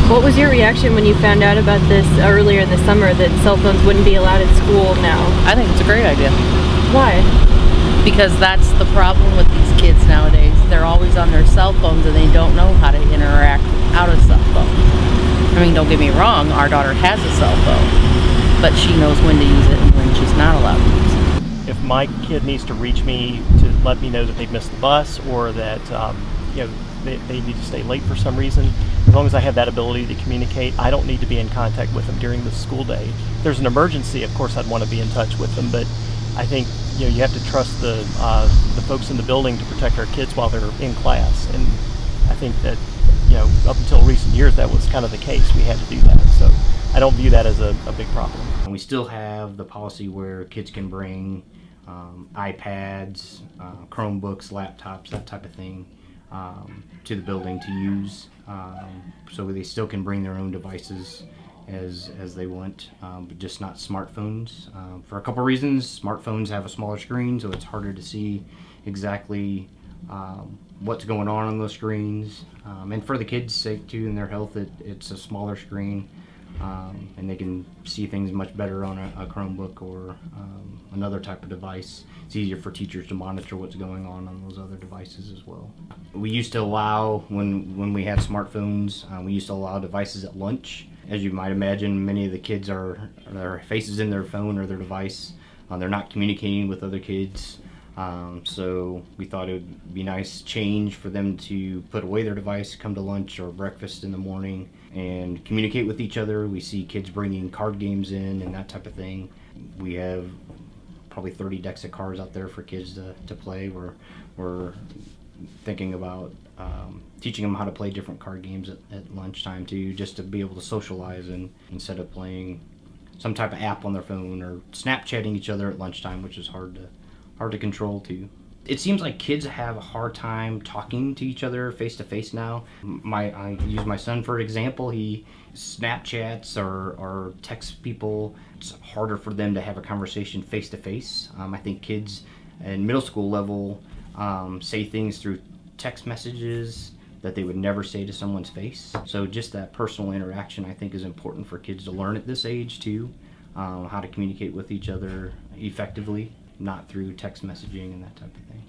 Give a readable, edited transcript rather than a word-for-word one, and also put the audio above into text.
What was your reaction when you found out about this earlier in the summer, that cell phones wouldn't be allowed at school now? I think it's a great idea. Why? Because that's the problem with these kids nowadays. They're always on their cell phones and they don't know how to interact without a cell phone. I mean, don't get me wrong, our daughter has a cell phone, but she knows when to use it and when she's not allowed to use it. If my kid needs to reach me to let me know that they've missed the bus, or that they need to stay late for some reason, as long as I have that ability to communicate, I don't need to be in contact with them during the school day. If there's an emergency, of course I'd want to be in touch with them, but I think you have to trust the folks in the building to protect our kids while they're in class. And I think that up until recent years that was kind of the case. We had to do that, so I don't view that as a big problem. And we still have the policy where kids can bring iPads, Chromebooks, laptops, that type of thing to the building to use. So they still can bring their own devices as they want, but just not smartphones. For a couple reasons. Smartphones have a smaller screen, so it's harder to see exactly what's going on those screens. And for the kids' sake too, and their health, it's a smaller screen, and they can see things much better on a Chromebook or another type of device. It's easier for teachers to monitor what's going on those other devices as well. We used to allow, when we had smartphones, we used to allow devices at lunch. As you might imagine, many of the kids their faces in their phone or their device. They're not communicating with other kids. So we thought it would be a nice change for them to put away their device, come to lunch or breakfast in the morning, and communicate with each other. We see kids bringing card games in and that type of thing. We have probably 30 decks of cards out there for kids to play. We're thinking about teaching them how to play different card games at lunchtime too, just to be able to socialize, and instead of playing some type of app on their phone or Snapchatting each other at lunchtime, which is hard to control too. It seems like kids have a hard time talking to each other face to face now. I use my son for example. He Snapchats or texts people. It's harder for them to have a conversation face to face. I think kids in middle school level say things through text messages that they would never say to someone's face. So just that personal interaction, I think, is important for kids to learn at this age too, how to communicate with each other effectively, not through text messaging and that type of thing.